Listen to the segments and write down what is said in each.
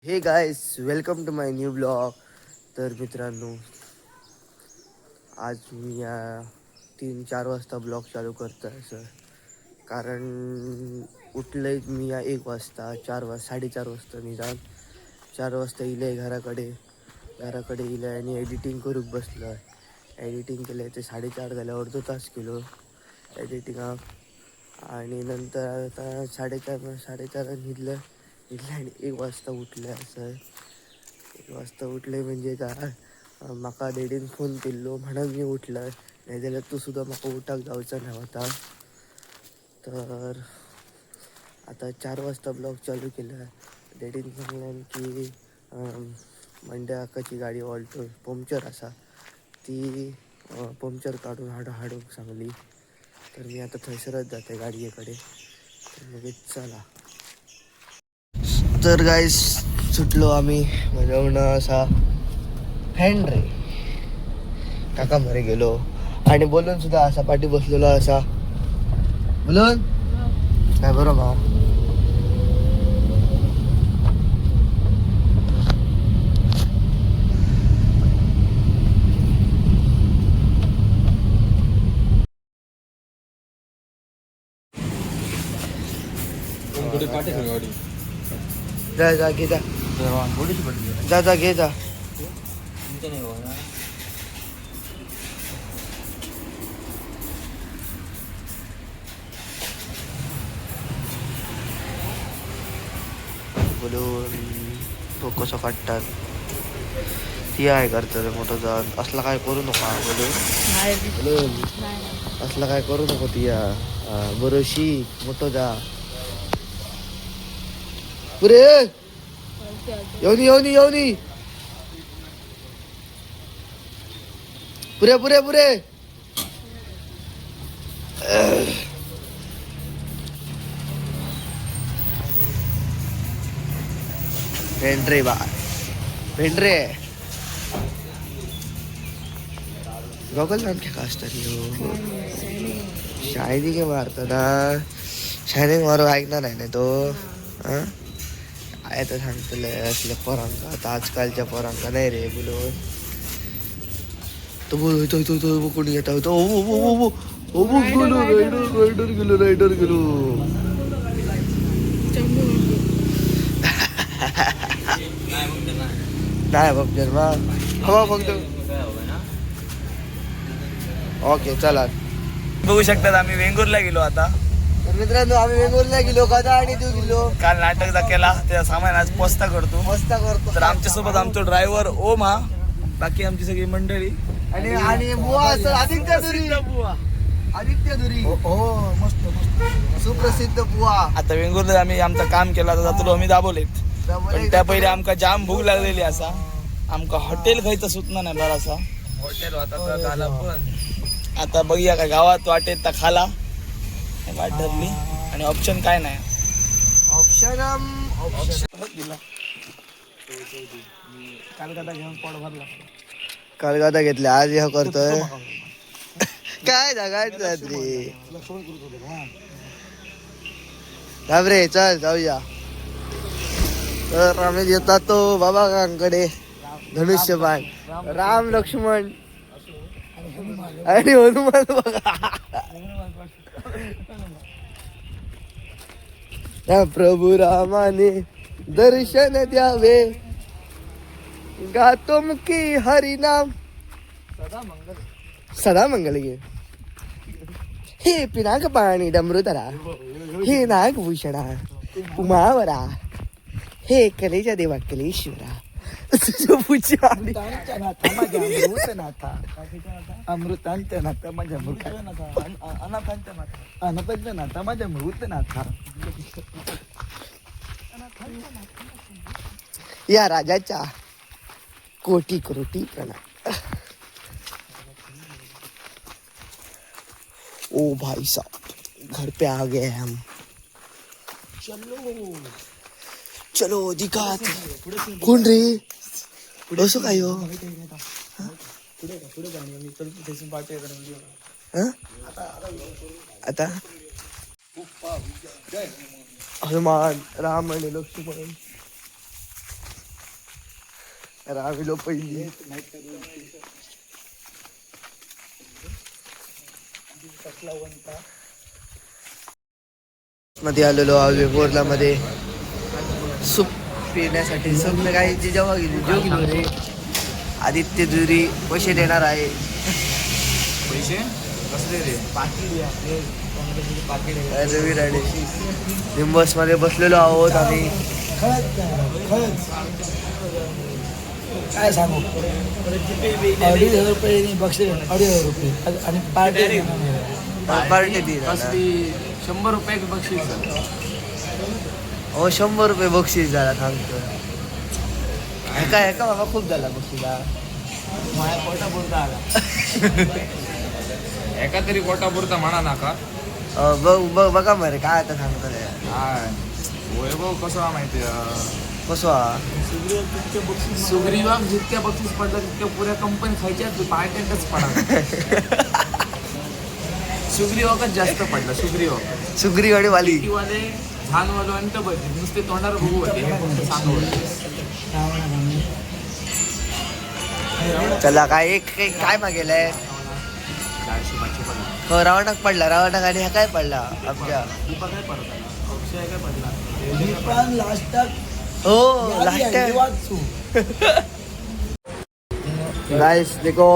हे guys welcome to my new blog. तर मित्रांनो, आज मी 3-4 वाजता ब्लॉग चालू करतो आहे सर. कारण उठलंय मी 1 वाजता, 4 वाजता 4:30 वाजता निदान 4 वाजता इले घराकडे इले आणि एडिटिंग करूक बसलो आहे. एडिटिंग केलं ते 4:30 झाले, अर्धो तास केलो एडिटिंग. आणि नंतर आता 4:30 निघलं आणि 1 वाजता उठले असं. 1 वाजता उठले म्हणजे काय, म्हाका डॅडीन फोन केल्लो म्हणून मी उठलं, नाही जाल्यार तू सुद्धा म्हाका उठाक जावचा नाही होता. तर आता 4 वाजता ब्लॉग चालू केला. डॅडीन सांगल्यान की मंड्या आकाची गाडी ऑल्टो पंक्चर असा, ती पंक्चर काढून हाडूक सांगली. तर मी आता थंयसरच जाते गाडयेकडे. तर लगेच चला. तर गाईस सुटलो आम्ही जाऊन असा हेनरी काका मरे गेलो. आणि बोलून सुद्धा असा पाठी बसलेलो असा बोलून काय बरोबर. जा जा घे जा जा जा घे जा. बोलून तो कसं काढतात ती आहे करतं मोठं जाऊन. असला काय करू नका बोलून असला काय करू नको ती बरोशी मोठं जा पुरे येऊनी पुरे भेंड्रे गॉगल आणखी का असतात शायरी के मारतो ना. शायनिंग मारू ऐकणार आहे ना तो. आहे तर सांगतले असले पोरांका, आता आजकालच्या पोरांका नाही रे बोलून. तो बोल कोणी येता होतो. रायडर गेलो नाही बाप जन्मा हवा फक्त. ओके चला. बघू शकतात आम्ही वेंगुर्ला गेलो आता. तर मित्रांनो, आम्ही वेंगुर्ला गेलो कदा आणि तू गेलो काल नाटक केला, त्या सामान आज पोस्ता करतो. तर आमच्या सोबत आमचा ड्रायव्हर ओम हा, बाकी आमची सगळी मंडळी आणि बुवा असं आदित्य दुरी हो मस्त सुप्रसिद्ध बुवा. आता वेंगुर्ला आम्ही आमचं काम केला, तर जातलो आम्ही दाबोलेत. पण त्या पहिले आमका जाम भूक लागलेली असा. आमका हॉटेल खायचं सुटणार नाही बरासा. हॉटेल होता आता बघूया काय गावात वाटेत तर खाला वाट धरली. आणि ऑप्शन काय नाही. कालकाता घेऊन पोट भरला. कालगाता घेतले आज हे करतोय काय जगायचं रे. घाबरे चल जाऊया. तर आम्ही येतात तो बाबा कांकडे धनुष्यबाण राम लक्ष्मण आणि हनुमान बघा. त्या प्रभू रामाने दर्शन द्यावे, गातो मुखी हरिनाम सदा मंगल गे. हे पिनाक पाणी डमरुतरा, हे नागभूषणा उमावरा, हे कलेच्या देवा कलेश्वरा. अमृतांत माझ्या अनाथांच्या माझ्या मृतनाथा. या राजाच्या कोटी कोटी प्रणाम. ओ भाई साहब घर पे आ गए हम. चलो दिखात कोण रे असं काय हो. आता हनुमान राम आणि लक्ष्मण राविलो पहिली मध्ये आलेलो वेगोरला मध्ये सूप पिण्यासाठी सूप काही जेव्हा गेलो रे आदित्य दुरी पैसे देणार आहे पैसे कसले रे रवी राणे निंबस मध्ये बसलेलो आहोत आम्ही काय सांगू 2,500 रुपये बक्षीस 2,500 रुपये आणि पार्टी पार्टी दिली 100 रुपये बक्षीस हो 100 रुपये बक्षीस झाला सांगतो एका बाबा खूप झाला बक्षीला माझ्या पोटा पुरता आला एका तरी पोटा पुरता म्हणा ना का बघा मरे काय आता सांगतो वैभव कसं माहिती कसं सुग्रीवाक जितक्या बक्षीस पडलं तितक्या पुऱ्या कंपनी खायच्या पार्ट्यातच पडा सुग्रीवाकच जास्त पडलं सुग्रीवाक सुग्रीवाडी वाली वाले झानवालो आणि तर बघितले नुसते तोंडावर बघू होते हे फक्त सांगू होते चला काय काय मागेलाय 400-500 पडला हो रावणाक पडला रावणाक आणि हा काय पडला आमच्या दीपा काय पडला अक्षय काय पडला पण लास्टात हो लास्ट गाइस देखो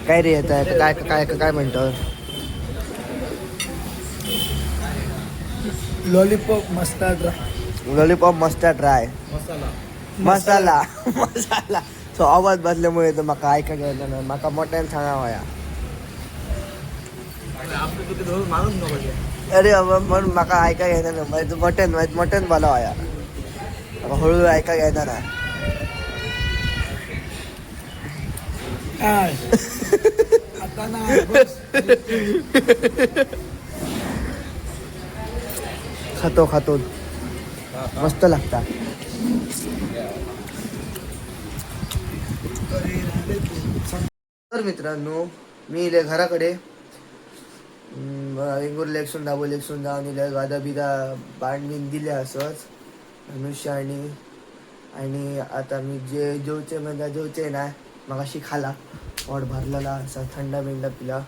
काय रे येत आहे काय काय काय म्हणतो लॉलीपॉप मस्त लॉलीपॉप मस्त ट्राय मसाला मसाला सो आवाज बदल्यामुळे तर म्हाका ऐका गेलं ना म्हाका मोठ्यान सांगावं या मारून नको अरे म्हणून म्हाका ऐका घेना ना मोठ्यान बोलावा या म्हाका हळूहळू ऐका घेना ना काय आता ना बस. खातो मस्त लागता तर मित्रांनो मी इले घराकडे वेंगुर्ला एकसून दाबोली एकसून जाऊन इले गादा बिदा बांधून दिले असंच धनुष्य आणि आता मी जे जेवचे ना मगाशी खाला पोट भरलेला असा थंडा बिंडा पिला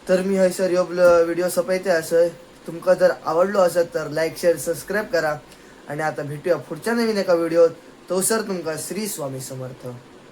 तर मी हयसर ह्यो व्हिडिओ सोपयते असं तुमका जर आवडलो असत तर लाईक शेअर सबस्क्राईब करा आणि आता भेटूया पुढच्या नवीन एका व्हिडिओत तो सर तुमका श्री स्वामी समर्थ.